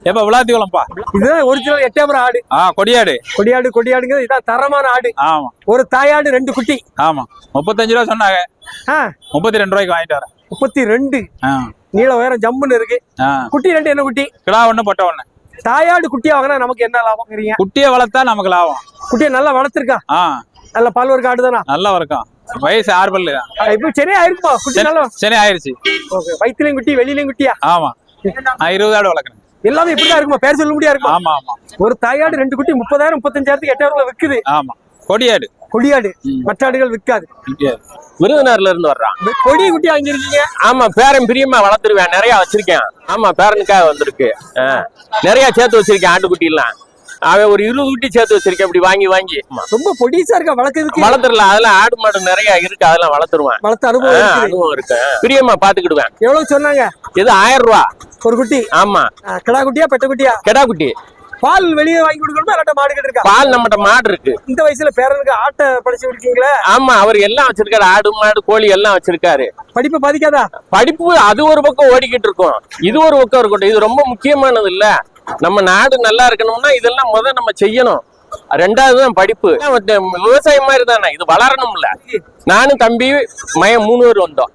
எப்ப விளாத்திக்குளம்பா. இதுதான் ஒரிஜினல் எட்டயபுரம் ஆடு. கொடியாடு. கொடியாடுங்கிறது இதான் தரமான ஆடு. ஆமா. ஒரு தாயாடு 2 குட்டி. ஆமா. 35 ரூபா சொன்னாங்க. 32 ரூபாய்க்கு வாங்கிட்டு வரேன். 32. நீள உயரம் ஜம்முன்னு இருக்கு. குட்டி 2 என்ன குட்டி? கிடா 1 பொட்டை 1. தாயாடு குட்டியா வாங்கினா நமக்கு என்ன லாபம்? குட்டியை வளர்த்தா நமக்கு லாபம். குட்டியை நல்லா வளர்த்திருக்கா? நல்ல பால் வர்க்க ஆடு தானா? நல்லா இருக்கும். வயசு 6 பல்லு தான். இப்ப சென்னை ஆயிருக்குமா குட்டி? நல்லா சென்னை ஆயிருச்சு. வயிற்றுலயும் குட்டி வெளியிலயும் குட்டியா? ஆமா. நான் 20 ஆடு வளர்க்குறேன். எல்லாமே இப்படிதான் இருக்குமா? பேர் சொல்ல முடியா இருக்கும். ஆமா ஆமா. ஒரு தாயாடு 2 குட்டி 30,000 35,000 எட்டயபுரம்ல விக்குது. ஆமா. கொடியாடு. கொடியாடு மற்ற ஆடுகள் விற்காது. விருதுநகர்ல இருந்து வர்றான். கொடி குட்டி வாங்கிருக்கீங்க? ஆமா, பேரன் பிரியமா வளர்த்துருவேன். நிறைய வச்சிருக்கேன். ஆமா, பேரனுக்காக வந்திருக்கு. நிறைய சேர்த்து வச்சிருக்கேன் ஆட்டுக்குட்டி எல்லாம். அவன் ஒரு 20 குட்டி சேர்த்து வச்சிருக்கேன். அப்படி வாங்கி வாங்கி ரொம்ப பொடிசா இருக்கா வளர்க்கறதுக்கு? வளர்த்துடலாம். அதெல்லாம் ஆடு மாடு நிறைய இருக்கு. அதெல்லாம் வளர்த்துருவேன். வளர்த்த அனுபவம் இருக்கு. பிரியமா பாத்துக்கிடுவேன். எவ்வளவு சொன்னாங்க? இது 1000 ரூபா ஒரு குட்டி. ஆமா. கிடா குட்டியா பெட்ட குட்டியா? கிடா குட்டி. பால் வெளியே வாங்கி கொடுக்கணுமா? இல்லாட்ட மாடு கிட்ட இருக்கா? பால் நம்மகிட்ட மாடு இருக்கு. இந்த வயசுல பேரனுக்கு ஆட்டை படிச்சு விடுக்கீங்களா? ஆமா, அவர் எல்லாம் வச்சிருக்காரு. ஆடு மாடு கோழி எல்லாம் வச்சிருக்காரு. படிப்பு பாதிக்காதா? படிப்பு அது ஒரு பக்கம் ஓடிக்கிட்டு இருக்கும், இது ஒரு பக்கம் இருக்கட்டும். இது ரொம்ப முக்கியமானது இல்ல. நம்ம நாடு நல்லா இருக்கணும்னா இதெல்லாம் முதல் நம்ம செய்யணும். 2வது தான் படிப்பு. விவசாயம் மாதிரி தானே இது, வளரணும்ல. நானும் தம்பி மயம் 3 பேர் வந்தோம்.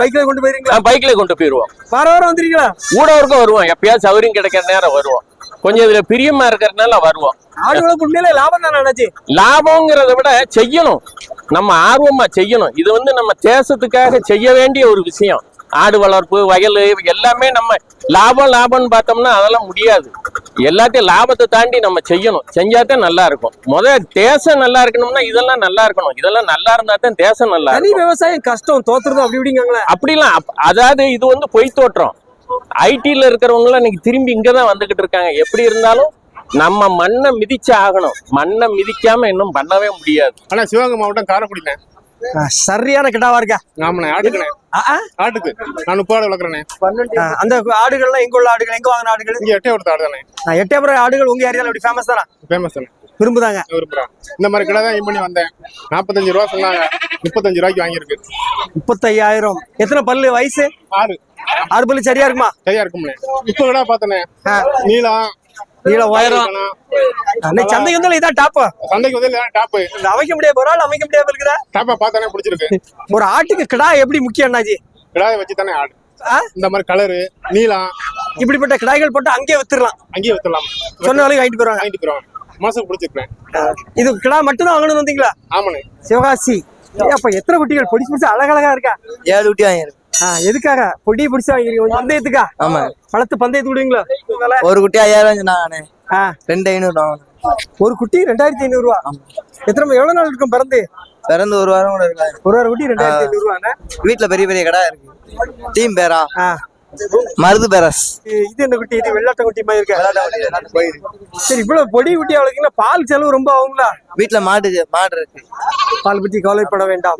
பைக்ல கொண்டு போயிருக்கீங்களா? பைக்ல கொண்டு போயிருவோம். வாரம் வந்துருக்கீங்களா? ஊடவருக்கும் வருவோம். எப்பயாவது சௌகரியம் கிடைக்கிற நேரம் வருவோம். கொஞ்சம் இதுல பிரியமா இருக்கிறதுனால வருவோம். ஆடு வளர்ப்பு உண்மையிலே லாபம் தானே? லாபம்ங்கிறத விட செய்யணும். நம்ம ஆர்வமா செய்யணும். இது நம்ம தேசத்துக்காக செய்ய வேண்டிய ஒரு விஷயம். ஆடு வளர்ப்பு, வயல் எல்லாமே நம்ம லாபம்னு பார்த்தோம்னா அதெல்லாம் முடியாது. எல்லாத்தையும் லாபத்தை தாண்டி நம்ம செய்யணும். செஞ்சாதான் நல்லா இருக்கும். தேசம் நல்லா இருக்கணும்னா இதெல்லாம் நல்லா இருக்கணும். இதெல்லாம் நல்லா இருந்தா தான் தேசம் நல்லா இருக்கும். விவசாயம் கஷ்டம் தோத்துறது அப்படி இப்படிங்களா? அப்படிலாம் அதாவது இது பொய் தோற்றம். ஐடில இருக்கிறவங்க எல்லாம் இன்னைக்கு திரும்பி இங்கதான் வந்துகிட்டு இருக்காங்க. எப்படி இருந்தாலும் நம்ம மண்ணை மிதிச்சு ஆகணும். மண்ணை மிதிக்காம இன்னும் பண்ணவே முடியாது. ஆனா சிவகங்கை மாவட்டம் காரைக்குடிண்ணே. சரியான கிடாவா இருக்கா? ஆமாண்ணே. ஆட்டுக்கு நான் 30 ஆடு வளர்க்குறேண்ணே. அந்த ஆடுகள்லாம் எங்க உள்ள ஆடுகள்? எங்க வாங்கின ஆடுகள்? இங்க எட்டயபுரத்து ஆடு தானே. எட்டயபுரம் ஆடுகள் உங்க ஏரியால எப்படி ஃபேமஸ் தானே? ஃபேமஸ் தானே. விரும்புறாங்க. இந்த மாதிரி கடை தான் பண்ணி வந்தேன். 45 ரூபா சொன்னாங்க. 35 ரூபாய்க்கு வாங்கியிருக்கு. 35,000. எத்தனை பல்லு? வயசு 6 பல்லு. சரியா இருக்குமா? சரியா இருக்கும்ண்ணே. இப்ப கடை பார்த்தனே. நீள உயரம். சந்தைக்கு வந்து இதான் டாப். சந்தைக்கு வந்து டாப். அமைக்க முடியாது ஒரு ஆள் அமைக்க முடியாது இருக்குதா? டாப்பா பார்த்தானே பிடிச்சிருக்கு. ஒரு ஆட்டுக்கு கிடா எப்படி முக்கியம் அண்ணாஜி? கிடாயை வச்சு தானே ஆடு. இந்த மாதிரி கலரு நீளம் இப்படிப்பட்ட கிடாய்கள் போட்டு அங்கேயே வித்துடலாம். சொன்ன வேலைக்கு வாங்கிட்டு போயிருவாங்க. மாசம் பிடிச்சிருக்கேன். இது கிடா மட்டும் தான் வாங்கணும் வந்தீங்களா? ஆமாண்ணே. சிவகாசி. அப்ப எத்தனை குட்டிகள் பொடிச்சு பிடிச்சா அழகழகா இருக்கா? 7 குட்டி வாங்கிருக்கு. எதுக்காக? பொடி பிடிச்சா வாங்கிருக்கீங்க? பந்தயத்துக்கா? ஆமா. வளர்த்து பந்தயத்து விடுவீங்களா? ஒரு குட்டி 5,000 சொன்னாங்கண்ணே. 2,500 ஒரு குட்டி 2,500 ரூபா. எவ்வளவு நாள் இருக்கும் பிறந்து? பிறந்து 1 வாரம் கூட இருக்காது. ஒரு வாரம் குட்டி 2,500 ரூபாண்ணே. வீட்டுல பெரிய பெரிய கடை இருக்கு. டீம் பேரா மருது பேரஸ். இது என்ன குட்டி? இது வெள்ளாட்ட குட்டி மாதிரி இருக்கா? சரி, இவ்வளவு பொடி குட்டியா வளர்க்கீங்களா? பால் செலவு ரொம்ப ஆகுங்களா? வீட்டுல மாடு இருக்கு. பால் பத்தி கவலைப்பட வேண்டாம்.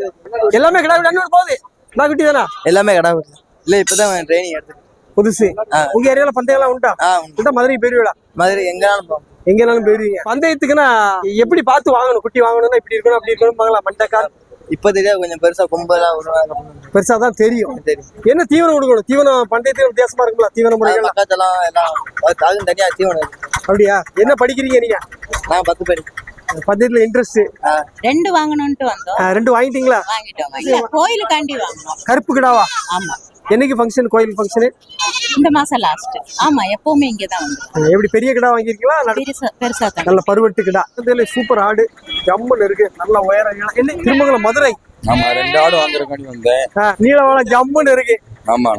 எல்லாமே கடை விட போகுது. கடா குட்டி தானா? எல்லாமே கடை குட்டி. இல்ல இப்பதான் ட்ரைனிங் எடுத்து புதுசு. உங்க ஏரியால பந்தயம் எல்லாம் உண்டா? மதுரை போயிருவீங்களா? மதுரை எங்கனாலும் போயிருவீங்க. பந்தயத்துக்குன்னா எப்படி பார்த்து வாங்கணும்? குட்டி வாங்கணும்னா இப்படி இருக்கணும் அப்படி இருக்கணும் மண்டக்கால் இப்ப தெரியாது. கொஞ்சம் பெருசா கொம்பெல்லாம் பெருசா தான் தெரியும். என்ன தீவனம் கொடுக்கணும்? தீவனம் பந்தயத்துல வித்தியாசமா இருக்குங்களா? தீவனம் முறைகள் மக்காச்செல்லாம் எல்லாம் தனியா தீவனம். அப்படியா? என்ன படிக்கிறீங்க நீங்க? நான் 10 பேர். பந்தயத்துல இன்ட்ரெஸ்ட். 2 வாங்கணும்னு வந்தோம். 2 வாங்கிட்டீங்களா? வாங்கிட்டோம். கோயிலுக்காண்டி வாங்கணும். கருப்பு கிடாவா? ஆமா. என்னைக்கு ஃபங்க்ஷன்? கோயில் ஃபங்க்ஷன் இந்த மாசம் லாஸ்ட். ஆமா, எப்பவுமே இங்கதான் வந்து. எப்படி பெரிய கிடா வாங்கிருக்கீங்களா? பெருசா தான். நல்ல பருவட்டு கிடா. சூப்பர் ஆடு. ஜம்முன்னு இருக்கு. நல்ல உயரம். என்ன திருமங்கலம் மதுரை? ஆமா, 2 ஆடு வாங்குறதுக்காண்டி வந்தேன். நீளவாளம் ஜம்முன்னு இருக்கு. ஆமா.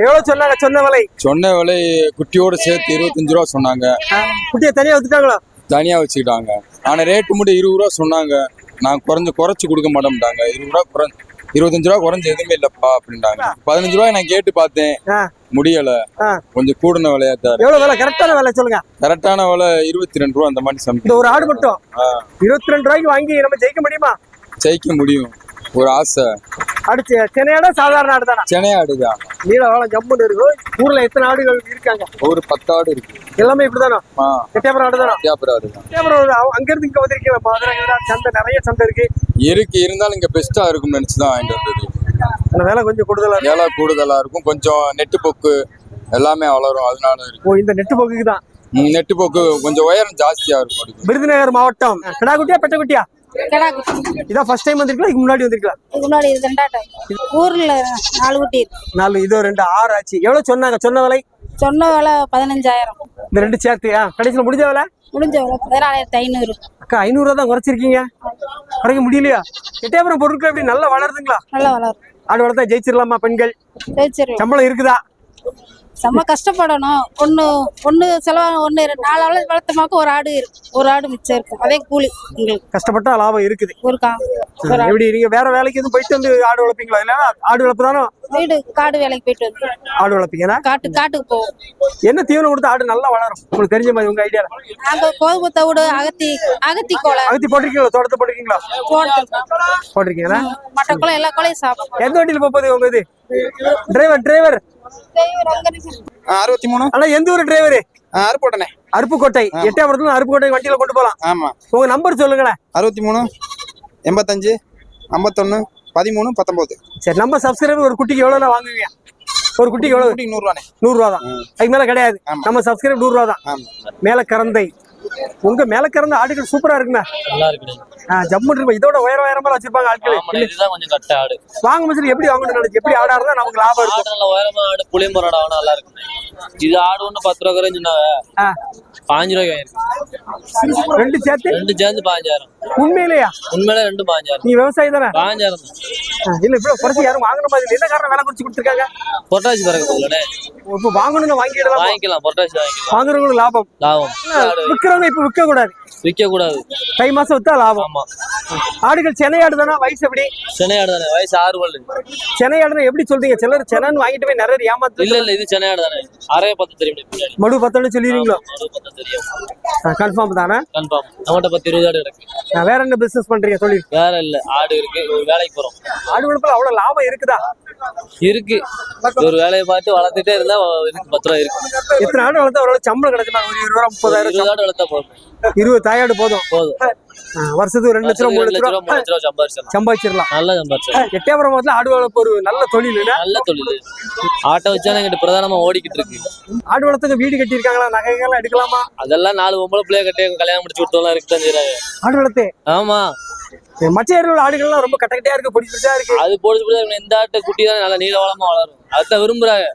எவ்வளவு சொன்னாங்க? சொன்ன விலை குட்டியோட சேர்த்து 25 ரூபா சொன்னாங்க. குட்டியை தனியா வச்சுட்டாங்களா? தனியா வச்சுக்கிட்டாங்க. ஆனா ரேட்டு மட்டும் 20 ரூபா சொன்னாங்க. நான் குறைச்சு கொடுக்க மாட்டேன்ட்டாங்க. 20 ரூபா 25 ரூபா குறைஞ்சு எதுவுமே இல்லப்பா அப்படின்ட்டாங்க. 15 ரூபாய் நான் கேட்டு பார்த்தேன், முடியல. கொஞ்சம் கூடுன விலையா தான். எவ்வளவு விலை? கரெக்டான விலை சொல்லுங்க. கரெக்டான விலை 22 ரூபா அந்த மாதிரி சம்திங். ஒரு ஆடு மட்டும் 22 ரூபாய்க்கு வாங்கி நம்ம ஜெயிக்க முடியுமா? ஜெயிக்க முடியும், ஒரு ஆசை. அடுத்து சென்னையாடா சாதாரண ஆடு தானா? சென்னை ஆடுதான். நீளவாளம் ஜம்முன்னு இருக்கும். ஊர்ல எத்தனை ஆடுகள் இருக்காங்க? ஒரு 10 ஆடு இருக்கு. எல்லாமே இப்படிதானா? எட்டயபுரம் ஆடு தானா? எட்டயபுரம். அங்க இருந்து இங்க வந்திருக்கீங்க. மதுரை சந்தை, நிறைய சந்தை இருக்கு. இருந்தாலும் இங்க பெஸ்டா இருக்கும்னு நினைச்சுதான் வாங்கிட்டு வந்தது. விலை கொஞ்சம் கூடுதலா இருக்கும். கொஞ்சம் நெட்டு போக்கு எல்லாமே வளரும், அதனால இருக்கு. ஓ இந்த நெட்டு போக்குக்கு தான். நெட்டு போக்கு கொஞ்சம் உயரம் ஜாஸ்தியா இருக்கும். விருதுநகர் மாவட்டம். கிடா குட்டியா பெட்ட குட்டியா? இதான் ஃபர்ஸ்ட் டைம் வந்திருக்கீங்களா? இதுக்கு முன்னாடி வந்திருக்கலாம்? முன்னாடி இது ரெண்டா டைம். ஊர்ல 4 குட்டி இருக்கு. 4 இதோ 2 6 ஆச்சு. எவ்வளவு சொன்னாங்க? சொன்ன விலை? சொன்ன விலை 15,000. இந்த 2 சேர்த்து கடைசியில் முடிஞ்ச விலை? முடிஞ்ச விலை 14,500. அக்கா 500 தான் குறைச்சிருக்கீங்க. குறைக்க முடியலையா? எட்டயபுரம் பொருட்கள் எப்படி நல்லா வளருதுங்களா? நல்லா வளரும். ஆடு வளர்த்தா ஜெயிச்சிடலாமா பெண்கள்? ஜெயிச்சிடலாம். சம்பளம் இருக்குதா? செம்ம கஷ்டப்படணும். ஒண்ணு செலவாக 4 ஆள் வளர்த்தமாக்கு ஒரு ஆடு மிச்சம் இருக்கும். அதே கூலி உங்களுக்கு. கஷ்டப்பட்டா லாபம் இருக்குது. ஒரு எப்படி நீங்க வேற வேலைக்கு எதுவும் போயிட்டு வந்து ஆடு வளர்ப்பீங்களா? இல்ல ஆடு வளர்ப்பு தானே? வீடு காடு வேலைக்கு போயிட்டு வந்து ஆடு வளர்ப்பீங்கன்னா காட்டுக்கு போவோம். என்ன தீவனம் கொடுத்தா ஆடு நல்லா வளரும்? உங்களுக்கு தெரிஞ்ச மாதிரி உங்க ஐடியா? நாங்க கோதுமை தவிடு, அகத்தி கோலை. அகத்தி போட்டிருக்கீங்களா? தோட்டத்தை போட்டிருக்கீங்களா? போட்டிருக்கீங்களா? மற்ற கோலை எல்லா கோலையும் சாப்பிடும். எந்த வண்டியில் போகுது உங்க இது? டிரைவர் 63. ஆனா எந்த ஊர் டிரைவர்? அருப்போட்டனே. அருப்புக்கோட்டை. எட்டயபுரத்துல அருப்புக்கோட்டை வண்டியில கொண்டு போலாம். ஆமா. உங்க நம்பர் சொல்லுங்களேன். 63 85 51 13 19. சரி, நம்ம சப்ஸ்கிரைபர் ஒரு குட்டிக்கு எவ்வளவு வாங்குவீங்க? ஒரு குட்டிக்கு எவ்வளவு? 100 ரூபானே. 100 ரூபா தான். அதுக்கு மேல கிடையாது. நம்ம சப்ஸ்கிரைப் 100 ரூபா தான். மேல கறந்தை. உங்க மேல கறந்த ஆடுகள் சூப்பரா இருக்குண்ணா. நல்லா இருக்கு. ஜம்மு இருக்கு. இதோட உயரமா வச்சிருப்பாங்க ஆட்கள். இதுதான் கொஞ்சம் கட்ட ஆடு. வாங்க மச்சி, எப்படி வாங்கணும்னு நினைச்சு எப்படி ஆடா இருந்தா நமக்கு லாபம் இருக்கும். ஆடு நல்ல உயரமா ஆடு, புளியம்பரோட ஆடு நல்லா இருக்கு. இது ஆடு ஒண்ணு 10 ரூபா குறைஞ்சுனாங்க. 5 ரூபாய்க்கு வாங்கிருக்கு. 2 சேர்த்து 2 சேர்ந்து 15,000. உண்மையிலேயா? உண்மையில 2 15,000. நீ விவசாயி தானே? 15,000 தான். இல்ல இவ்வளவு குறைச்சி யாரும் வாங்குற மாதிரி என்ன காரணம் விலை குறைச்சு கொடுத்துருக்காங்க? பொட்டாசி பறக்குதுல்லண்ணே. இப்ப வாங்கணும்னு வாங்கிடலாம். வாங்கிக்கலாம், பொட்டாசி வாங்கிக்கலாம். வாங்குறவங்களுக்கு லாபம். விற்கிறவங்க இப்ப விற்க கூடாது. விற்க கூடாது. தை மாசம் வித்தா லாபம். ஆமா. ஆடுகள் சென்னை ஆடு தானே? வயசு எப்படி? சென்னை ஆடு தானே, வயசு 6 பல்லு. சென்னை ஆடுனா எப்படி சொல்றீங்க? சிலர் சென்னைன்னு வாங்கிட்டு போய் நிறைய ஏமாத்து. இல்ல இது சென்னை ஆடு தானே. அரைய 10 தெரியும். மடு 10 சொல்லிடுறீங்களோ? மடு 10 தெரியும். கன்ஃபார்ம் தானே? கன்ஃபார்ம். நம்மகிட்ட 10 20 ஆடு இருக்கு. வேற என்ன பிசினஸ் பண்றீங்க சொல்லி? வேற இல்ல, ஆடு இருக்கு. ஒரு வேலைக்கு போறோம். ஆடு வளர்ப்புல அவ்வளவு லாபம் இருக்குதா? இருக்கு. ஒரு வேலையை பார்த்து வளர்த்துட்டே இருந்தா இருக்கு. 10 ரூபா இருக்கு. எத்தனை ஆடு வளர்த்தா ஒரு சம்பளம் கிடைக்குமா? ஒரு 20 ரூபா 30,000 ஆடு வளர்த்தா போதும். 20 தாயாடு போதும். வருஷத்துக்கு 2 லட்சம் 3 லட்சம் சம்பாதிச்சிடலாம். நல்லா சம்பாதிச்சிடலாம். எட்டயபுரம் மாவட்டத்துல ஆடு வளர்ப்பு ஒரு நல்ல தொழில். நல்ல தொழில். ஆட்டோ வச்சானே எங்கிட்ட பிரதானமா ஓடிக்கிட்டு இருக்கு. ஆடு வளர்த்துக்கு வீடு கட்டி இருக்காங்களா? நகைகள் எடுக்கலாமா? அதெல்லாம் 4 பொம்பளை பிள்ளைய கட்டி கல்யாணம் முடிச்சு விட்டோம்லாம் இருக்குதான் செய்யறாங்க. ஆடு வளர்த்து. ஆமா. மற்ற ஏரியாவில் ஆடுகள்லாம் ரொம்ப கட்டக்கட்டியா இருக்கு, பொடிச்சா இருக்கு. அது பொடிச்சு இந்த ஆட்டு குட்டி தான் நல்லா நீளவளமா வளரும். அதுதான் விரும்புறாங்க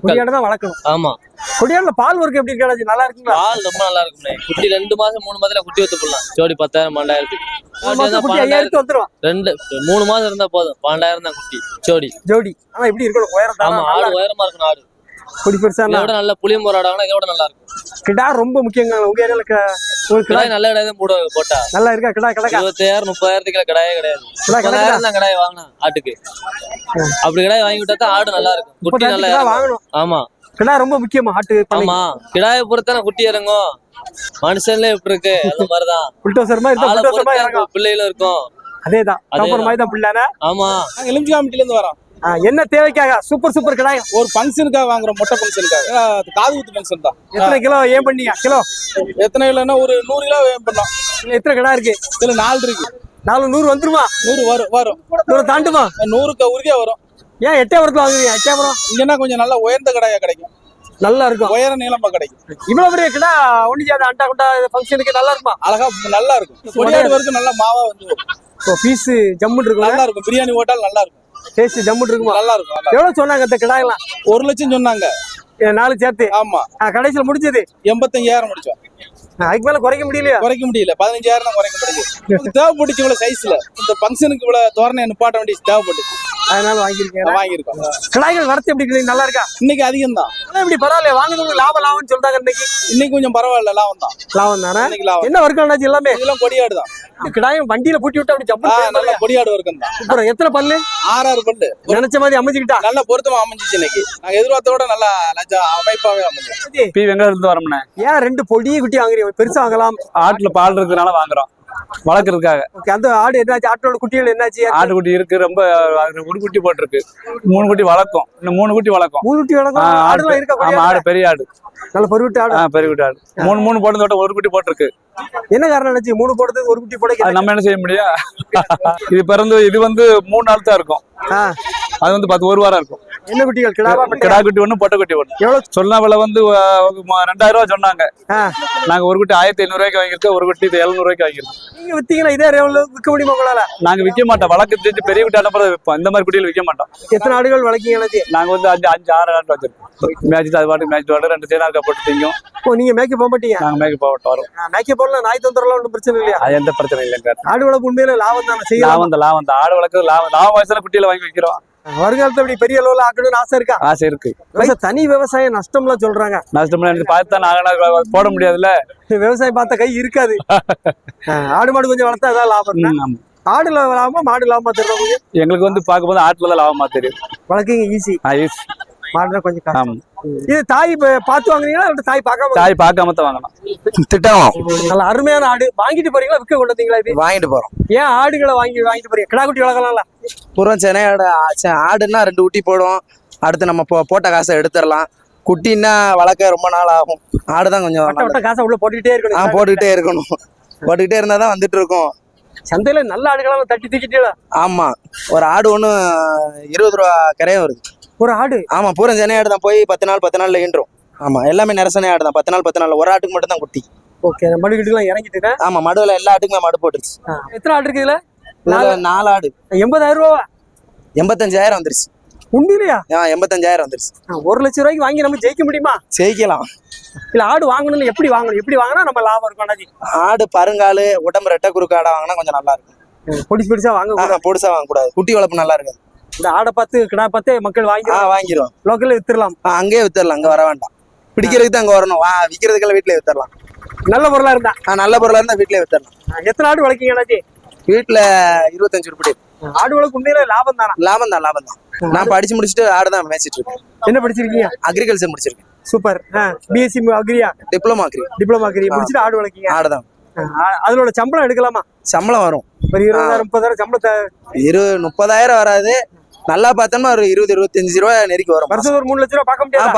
கொடியாடு தான் வளர்க்கணும். ஆமா. கொடியாடுல பால் ஒர்க் எப்படி இருக்காது? நல்லா இருக்குங்களா? பால் ரொம்ப நல்லா இருக்கும்ண்ணே. குட்டி 2 மாசம் 3 மாதத்துல குட்டி வத்து போடலாம். ஜோடி 10,000 12,000. 5,000 வந்துரும். 3 மாசம் இருந்தா போதும். 12,000 தான் குட்டி ஜோடி. ஆனா எப்படி இருக்கணும்? உயரம் தான். ஆமா, ஆடு உயரமா இருக்கணும். ஆடு கொடி பெருசா இதோட நல்ல புளியம்பூர் ஆடாங்கன்னா இதோட நல்லா இருக்கும். கிடா ரொம்ப முக்கியங்க உங்க ஏரியால. கிடாய் நல்ல கிடாய் தான் போட்டா நல்லா இருக்கா? கிடா 25,000 30,000 கிடையவே கிடையாது. 30,000 தான் கிடாய் வாங்கினா ஆட்டுக்கு. அப்படி கிடாய் வாங்கி விட்டா தான் ஆடு நல்லா இருக்கும். குட்டி நல்லா வாங்கணும். ஆமா, கிடா ரொம்ப முக்கியமா ஆட்டு. ஆமா, கிடாயை பொறுத்தான குட்டி இறங்கும். மனுஷன்ல எப்படி இருக்கு அந்த மாதிரிதான். பிள்ளைகளும் இருக்கும். அதேதான் மாதிரி தான் பிள்ளைனா. ஆமா, எலுமிச்சிகாமிட்டில இருந்து வரோம். என்ன தேவைக்காக? சூப்பர் கிடாய் ஒரு ஃபங்க்ஷனுக்காக வாங்குறோம். மொட்டை ஃபங்க்ஷனுக்காக. காது குத்து ஃபங்க்ஷன் தான். எத்தனை கிலோ ஏன் பண்ணீங்க? கிலோ எத்தனை கிலோன்னா ஒரு 100 கிலோ ஏன் பண்ணோம். எத்தனை கிடா இருக்கு? இதுல 4 இருக்கு. 100 வந்துருமா? 100 வரும். 100 தாண்டுமா? 100க்கு உறுதியா வரும். ஏன் எட்டயபுரத்துல வாங்குவீங்க? எட்டயபுரம் இங்கன்னா கொஞ்சம் நல்லா உயர்ந்த கடாயா கிடைக்கும். நல்லா இருக்கும். உயர நீளமா கிடைக்கும். இவ்வளவு பெரிய கிடா ஒண்ணுச்சாத அண்டா குண்டா ஃபங்க்ஷனுக்கு நல்லா இருக்குமா? அழகா நல்லா இருக்கும். கொடியாடு வரைக்கும் நல்லா மாவா வந்து பீஸ் ஜம்முன்னு இருக்கும். நல்லா இருக்கும். பிரியாணி ஓட்டால் நல்லா இருக்கும். டேஸ்ட் ஜம்முன்னு இருக்குமா? நல்லா இருக்கும். எவ்வளவு சொன்னாங்க இந்த கிடாயெல்லாம்? 1 லட்சம் சொன்னாங்க. 4 சேர்த்து. ஆமா. கடைசியில முடிஞ்சது 85,000 முடிச்சோம். அதுக்கு மேல குறைக்க முடியலையா? குறைக்க முடியல. 15,000 தான் குறைக்க முடியுது. தேவைப்பட்டுச்சு இவ்வளவு சைஸ்ல. இந்த ஃபங்க்ஷனுக்கு இவ்வளவு தோரணை நிப்பாட்ட வேண்டிய தேவைப்பட்டுச்சு. அதனால வாங்கியிருக்கோம். கிடாய்கள் வரத்து எப்படி நல்லா இருக்கா? இன்னைக்கு அதிகம் தான். இப்படி பரவாயில்ல, வாங்குறவங்க லாபம்னு சொல்றாங்க. இன்னைக்கு கொஞ்சம் பரவாயில்ல, லாபம் தான். லாபம் தானே? என்ன வர்க்கம் எல்லாமே? இதெல்லாம் கொடியாடு தான். கிடாயும் வண்டியில பூட்டி விட்டு அப்படி ஜம்பா நல்ல கொடியாடு வர்க்கம் தான். அப்புறம் எத்தனை பல்லு? 6 பல்லு. நினைச்ச மாதிரி அமைஞ்சுக்கிட்டா? நல்ல பொருத்தமா அமைஞ்சிச்சு. இன்னைக்கு நாங்க எதிர்பார்த்தோட நல்லா அமைப்பாவே அமைஞ்சு. பி வெங்காயம் இருந்து வரோம்னே. ஏன் 2 பொடிய குட்டி வாங்குறீங்க? பெருசா வாங்கலாம். ஆட்டுல பால் இருக்கிறதுனால வாங்குறோம், வளர்க்கறதுக்காக. அந்த ஆடு என்னாச்சு? ஆட்டோட குட்டிகள் என்னாச்சு? ஆட்டு குட்டி இருக்கு. ரொம்ப ஒரு குட்டி போட்டிருக்கு. 3 குட்டி வளர்க்கும். இன்னும் 3 குட்டி வளர்க்கும். 3 குட்டி வளர்க்கும். ஆடுலாம் இருக்கா? ஆமா, ஆடு பெரிய ஆடு. நல்ல பெருவிட்டு ஆடு. பெரிய குட்டி ஆடு. 3 போட்டதோட 1 குட்டி போட்டிருக்கு. என்ன காரணம் நினைச்சு 3 போடுறதுக்கு 1 குட்டி போட? நம்ம என்ன செய்ய முடியும்? இது பிறந்து இது வந்து 3 நாள் தான் இருக்கும். அது வந்து 1 வாரம் இருக்கும். என்ன குட்டிகள் கிடாவா பெட்டையா? கிடா குட்டி ஒண்ணு பொட்டை குட்டி ஒண்ணு. எவ்வளவு சொன்ன விலை வந்து 2000 ரூபா சொன்னாங்க. ஆ. நாங்க ஒரு குட்டி 1500 ரூபாய்க்கு வாங்கியிருக்கோம், ஒரு குட்டி 700 ரூபாய்க்கு வாங்கியிருக்கோம். நீங்க வித்தீங்கன்னா இதே ரேவ்ல விற்க முடியுமா உங்களால? நாங்க விற்க மாட்டோம், வழக்கு தெரிஞ்சு பெரிய குட்டி அனுப்புறது விற்போம். இந்த மாதிரி குட்டிகள் விற்க மாட்டோம். எத்தனை ஆடுகள் வளர்க்கீங்க அண்ணாச்சி? நாங்க வந்து 5-6 ஆடு வச்சிருக்கோம். மேட்ச் அது பாட்டு மேட்ச் வாடு 2 சேனாக்கா போட்டு திங்கும். ஓ, நீங்க மேய்க்க போக மாட்டீங்க? நாங்க மேய்க்க போட்டு வரோம். மேய்க்க போகல நாய் தொந்தரலாம் ஒன்றும் பிரச்சனை இல்லையா? அது எந்த பிரச்சனை இல்லைங்க. ஆடு வளர்ப்பு உண்மையில லாபம் தானே செய்யலாம். லாபம் தான் ஆடு வளர்க்குறது லாபம் வயசுல குட்டியில வாங்கி வைக்கிறோம். வருங்காலத்துல இப்படி பெரிய அளவுல ஆக்கணும்னு ஆசை இருக்கா? ஆசை இருக்கு. தனி விவசாயம் நஷ்டம்லாம் சொல்றாங்க. நஷ்டம் எனக்கு பார்த்து தான் போட முடியாதுல்ல. விவசாயம் பார்த்த கை இருக்காது. ஆடு மாடு கொஞ்சம் வளர்த்தா அதான் லாபம். ஆமா. ஆடுல லாபமா மாடு லாபமா தெரியும்? எங்களுக்கு வந்து பார்க்கும்போது ஆட்டுல தான் லாபமா தெரியும். வளர்க்கீங்க ஈஸி. மாடுனா கொஞ்சம் கஷ்டம். ஆமா. இது தாய் பார்த்து வாங்குறீங்களா இல்ல தாய் பார்க்காம? தாய் பார்க்காம தான் வாங்கணும். திட்டம் நல்ல அருமையான ஆடு வாங்கிட்டு போறீங்களா விற்க கொண்டு வந்தீங்களா? இது வாங்கிட்டு போறோம். ஏன் ஆடுகளை வாங்கிட்டு போறீங்க? கிடா குட்டி வளர்க்கலாம்ல. புறம் சென்னையோட ஆடுன்னா 2 குட்டி போடும். அடுத்து நம்ம போட்ட காசை எடுத்துடலாம். குட்டின்னா வளர்க்க ரொம்ப நாள் ஆகும். ஆடுதான் கொஞ்சம் வட்ட காசை உள்ள போட்டுக்கிட்டே இருக்கணும். போட்டுக்கிட்டே இருக்கணும். போட்டுக்கிட்டே இருந்தா தான் வந்துட்டு இருக்கும். சந்தையில நல்ல ஆடுகளெல்லாம் தட்டி தூக்கிட்டீங்களா? ஆமா, ஒரு ஆடு ஒண்ணு 20 ரூபா கரையும் வருது. ஒரு ஆடு? ஆமா, பூரா சென்னை ஆடு தான். போய் 10 நாள்ல ஈன்றும். ஆமா, எல்லாமே நரசனை ஆடு தான். 10 நாள் ஒரு ஆட்டுக்கு மட்டும் தான் குட்டி. ஓகே, மடுக்கிட்டுலாம் இறங்கிட்டு. ஆமா, மடுவில் எல்லா ஆட்டுக்குமே மடு போட்டுருச்சு. எத்தனை ஆடு இருக்கு இதுல? 4 ஆடு. 80,000 ரூபா? 85,000 வந்துருச்சு. உண்மையிலையா? 85,000 வந்துருச்சு. 1 லட்சம் ரூபாய்க்கு வாங்கி நம்ம ஜெயிக்க முடியுமா? ஜெயிக்கலாம். இல்ல ஆடு வாங்கணும்னு எப்படி வாங்கணும்? எப்படி வாங்கினா நம்ம லாபம் இருக்கும் அண்ணாச்சி? ஆடு பருங்காலு உடம்பு ரெட்டை குறுக்கு ஆடா வாங்கினா கொஞ்சம் நல்லா இருக்கும். பொடிசா வாங்க. பொடிசா வாங்க கூடாது. குட்டி வளர்ப்பு நல்லா இருக்கு. இந்த ஆடை பார்த்து கிடா பார்த்து மக்கள் வாங்கிடுவோம். லோக்கல்ல வித்துடலாம். அங்கேயே வித்துடலாம். அங்க வர வேண்டாம். பிடிக்கிறதுக்கு தான் அங்க வரணும். விற்கிறதுக்கெல்லாம் வீட்டுல வித்துடலாம். நல்ல பொருளா இருந்தா? நல்ல பொருளா இருந்தா வீட்டுல வித்துடலாம். எத்தனை ஆடு வளர்க்கீங்க அண்ணாச்சி? வீட்டுல 25 உருப்படி. ஆடு வளர்க்கு உண்மையில லாபம் தானா? லாபம் தான். நான் படிச்சு முடிச்சுட்டு ஆடு தான் மேய்ச்சிட்டு இருக்கேன். என்ன படிச்சிருக்கீங்க? அக்ரிகல்ச்சர் முடிச்சிருக்கேன். சூப்பர். பிஎஸ்சி அக்ரியா? டிப்ளமா அக்ரி முடிச்சுட்டு ஆடு வளர்க்கீங்க. ஆடுதான். அதோட சம்பளம் எடுக்கலாமா? சம்பளம் வரும். ஒரு 20,000 30,000 சம்பளத்தை 30,000 வராது. நல்லா பார்த்தோம்னா ஒரு 20-25 ரூபா நெருக்கி வரும். வருஷம் ஒரு 3 லட்சம் ரூபா பார்க்க முடியாது?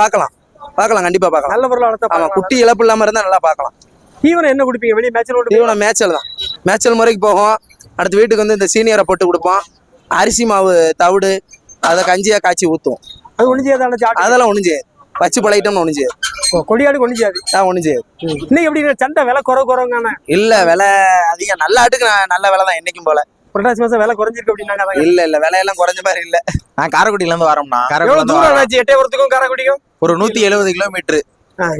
பார்க்கலாம் கண்டிப்பா பார்க்கலாம். நல்ல பொருளை வளர்த்தா. ஆமா, குட்டி இழப்பு இல்லாம இருந்தா நல்லா பார்க்கலாம். தீவனம் என்ன குடிப்பீங்க? வெளியே மேய்ச்சல்? தீவனம் மேய்ச்சல் தான். மேய்ச்சல் முறைக்கு போகும். அடுத்து வீட்டுக்கு வந்து இந்த சீனியரை போட்டு கொடுப்போம். அரிசி மாவு தவிடு அதை கஞ்சியா காய்ச்சி ஊத்துவோம். அது ஒண்ணு செய்யாது? அதெல்லாம் ஒண்ணு செய்யாது. வச்சு பழகிட்டோம்னு ஒண்ணு செய்யாது. கொடியாடு ஒண்ணு செய்யாது? ஒண்ணு செய்யாது. இன்னைக்கு எப்படி சந்தை விலை குறைவாங்க? நல்ல விலை அதிகம். நல்ல ஆட்டுக்கு நல்ல விலை தான் என்னைக்கும் போல. புரட்டாசி மாசம் விலை குறைஞ்சிருக்கு அப்படின்னாங்க. இல்ல விலையெல்லாம் குறைஞ்ச மாதிரி இல்ல. நான் காரைக்குடியில இருந்து வரோம்னா. எட்டயபுரத்துக்கும் காரைக்குடிக்கும் ஒரு 170 கிலோமீட்டர்.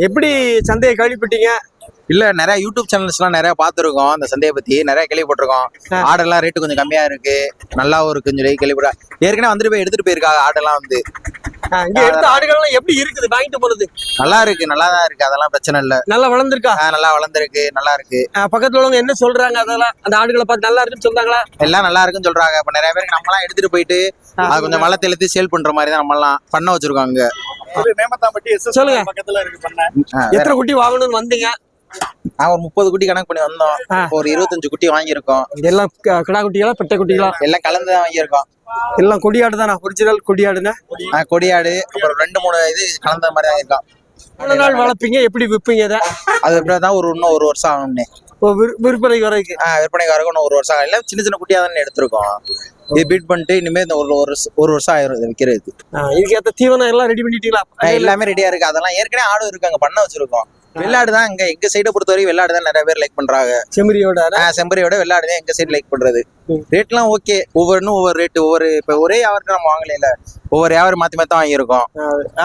எப்படி சந்தையை கேள்விப்பட்டீங்க? இல்ல நிறைய யூடியூப் சேனல்ஸ் எல்லாம் நிறைய பாத்துருக்கோம். அந்த சந்தையை பத்தி நிறைய கேள்விப்பட்டிருக்கோம். ஆடெல்லாம் ரேட்டு கொஞ்சம் கம்மியா இருக்கு, நல்லாவும் இருக்குன்னு சொல்லி கேள்விப்பட. ஏற்கனவே வந்துட்டு போய் எடுத்துட்டு போயிருக்காங்க ஆடெல்லாம் வந்து. இங்க எடுத்த ஆடுகள்லாம் எப்படி இருக்குது வாங்கிட்டு போறது? நல்லா இருக்கு, நல்லாதான் இருக்கு. அதெல்லாம் பிரச்சனை இல்ல. நல்லா வளர்ந்துருக்கா? நல்லா வளர்ந்துருக்கு, நல்லா இருக்கு. பக்கத்துல உள்ளவங்க என்ன சொல்றாங்க? அதெல்லாம் அந்த ஆடுகளை பார்த்து நல்லா இருக்குன்னு சொல்றாங்களா? எல்லாம் நல்லா இருக்குன்னு சொல்றாங்க. இப்ப நிறைய பேருக்கு நம்மலாம் எடுத்துட்டு போயிட்டு அது கொஞ்சம் வளர்த்து எழுத்து சேல் பண்ற மாதிரி தான் நம்ம எல்லாம் பண்ண வச்சிருக்கோம். அங்க சொல்லுங்க. பக்கத்துல இருக்கு பண்ண. எத்தனை குட்டி வாங்கணும்னு வந்தீங்க? நான் ஒரு 30 குட்டி கணக்கு பண்ணி வந்தோம். ஒரு 25 குட்டி வாங்கியிருக்கோம். இதெல்லாம் கிடா குட்டிகளா பெட்டை குட்டிகளா? எல்லாம் கலந்துதான் வாங்கியிருக்கோம். எல்லாம் கொடியாடு தானா? ஒரிஜினல் கொடியாடுன்னா? கொடியாடு அப்புறம் 2-3 இது கலந்த மாதிரி வாங்கியிருக்கோம். எவ்வளவு நாள் வளர்ப்பீங்க? எப்படி விற்பீங்க இதை? அது எப்படிதான் இன்னும் 1 வருஷம் ஆகும்னே. விற்பனைக்கு வரைக்கு? விற்பனைக்கு வரைக்கும் இன்னும் 1 வருஷம் ஆகும். எல்லாம் சின்ன சின்ன குட்டியா தானே எடுத்திருக்கோம். இது பீட் பண்ணிட்டு இனிமே இந்த ஒரு வருஷம் ஆயிரும் இது விற்கிறது. இதுக்கு ஏத்த தீவனம் எல்லாம் ரெடி பண்ணிட்டீங்களா? எல்லாமே ரெடியா இருக்கு. அதெல்லாம் ஏற்கனவே ஆடு இருக்கு, அங்க பண்ண வச்சிருக்கோம். வெள்ளாடு தான் எங்க சைடை பொறுத்த வரைக்கும் வெள்ளாடு தான் நிறைய பேர் லைக் பண்றாங்க. செம்பரியோட வெள்ளாடு தான் எங்க சைடு லைக் பண்றது. ரேட்லாம் ஓகே. ஒவ்வொன்றும் ஒவ்வொரு ரேட்டு. இப்ப ஒரே வியாபாரத்துக்கு நம்ம வாங்கல, ஒவ்வொரு வியாபாரம் மாத்தி மாத்தி வாங்கியிருக்கோம்.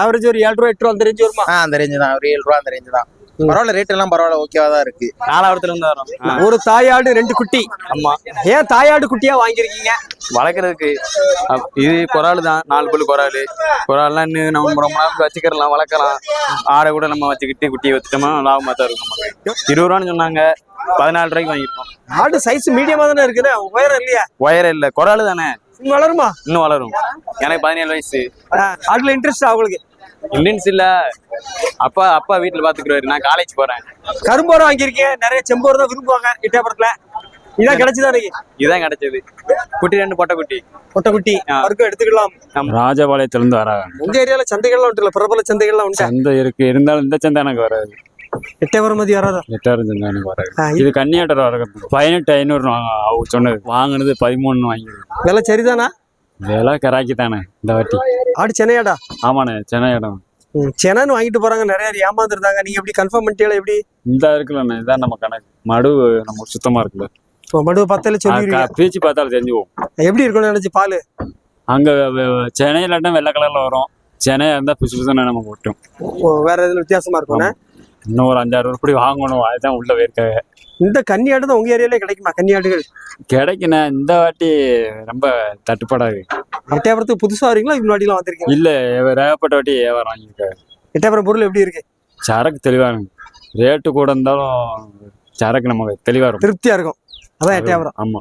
ஆவரேஜ் ஒரு 7 ரூபா 8 ரூபா அந்த ரேஞ்ச் வருமா? அந்த ரேஞ்சு தான். ஒரு 7 ரூபா அந்த ரேஞ்சு தான். பரவாயில்ல, ரேட் எல்லாம் பரவாயில்ல, ஓகேவா தான் இருக்கு. நாலாவரத்துல இருந்து வரோம். ஒரு தாயாடு 2 குட்டி. ஆமா. ஏன் தாயாடு குட்டியா வாங்கிருக்கீங்க? வளர்க்கறதுக்கு. இது குறால் தான், 4 பல்லு குறால்லாம் இன்னும் நம்ம ரொம்ப நாளுக்கு வச்சுக்கலாம், வளர்க்கலாம். ஆடை கூட நம்ம வச்சுக்கிட்டு குட்டியை வச்சுட்டோம்னா லாபமா தான் இருக்கும். 20 ரூபான்னு சொன்னாங்க, 14 ரூபாய்க்கு வாங்கிருக்கோம். ஆடு சைஸ் மீடியமா தானே இருக்குது, உயரம் இல்லையா? உயரம் இல்ல, குறால் தானே. வளருமா? இன்னும் வளரும். எனக்கு 17 வயசு. ஆடுல இன்ட்ரெஸ்ட் அவங்களுக்கு? இண்டியன்ஸ் இல்ல, அப்பா வீட்டுல பாத்துக்குறாரு. நான் காலேஜ் போறேன். கரும்போரம் வாங்கியிருக்கேன். நிறைய செம்போரம் தான் விரும்புவாங்க எட்டயபுரத்துல. இதான் கிடைச்சதா? இதான் கிடைச்சது. குட்டி 2 பொட்டை குட்டி வரைக்கும் எடுத்துக்கலாம். ராஜபாளையத்துல இருந்து வராங்க. உங்க ஏரியால சந்தைகள்லாம் உண்டு, பிரபல சந்தைகள்லாம் உண்டு? சந்தை இருக்கு, இருந்தாலும் இந்த சந்தை எனக்கு வராது. எட்டயபுரம் மதி வராதா? எட்டயபுரம் சந்தை எனக்கு வராது. இது கன்னியாட்டர் வர 18,500 சொன்னது. வாங்கினது 13 வாங்கி. விலை சரிதானா? விலை கராக்கி தானே இந்த வாட்டி. ஆடு சென்னையாடா? ஆமாண்ணே, சென்னை இடம். சென்னைன்னு வாங்கிட்டு போறாங்க, நிறைய பேர் ஏமாந்துருந்தாங்க. நீங்க எப்படி கன்ஃபார்ம் பண்ணிட்டீங்களா? எப்படி இந்த இருக்குல்லண்ணே, இதான் நம்ம கணக்கு. மடு நம்ம சுத்தமா இருக்குல்ல, மடுவை பார்த்தாலே சொல்லிடுவீங்க. பீச்சு பார்த்தாலும் தெரிஞ்சுவோம் எப்படி இருக்கும்னு நினைச்சு பால். அங்க சென்னையில வெள்ளை கலர்ல வரும், சென்னையா இருந்தா பிசு பிசுன்னு நம்ம போட்டோம். வேற எதுவும் வித்தியாசமா இருக்கும். இன்னும் ஒரு 5-6 உருப்படி வாங்கணும், அதுதான் உள்ள வேர்க்காக. இந்த கன்னியாடு தான் உங்க ஏரியாலே கிடைக்குமா? கன்னியாடுகள் கிடைக்குண்ணே, இந்த வாட்டி ரொம்ப தட்டுப்பாடாது. எட்டயபுரத்துக்கு புதுசா வரீங்களா? இதுக்கு முன்னாடிலாம் வந்திருக்கீங்க? இல்ல, ரேகப்பட்ட வாட்டி வியாபாரம் வாங்கியிருக்காரு. எட்டயபுரம் பொருள் எப்படி இருக்கு? சரக்கு தெளிவா இருக்கும், ரேட்டு கூட இருந்தாலும் சரக்கு நமக்கு தெளிவா இருக்கும், திருப்தியா இருக்கும். அதான் எட்டயபுரம். ஆமா.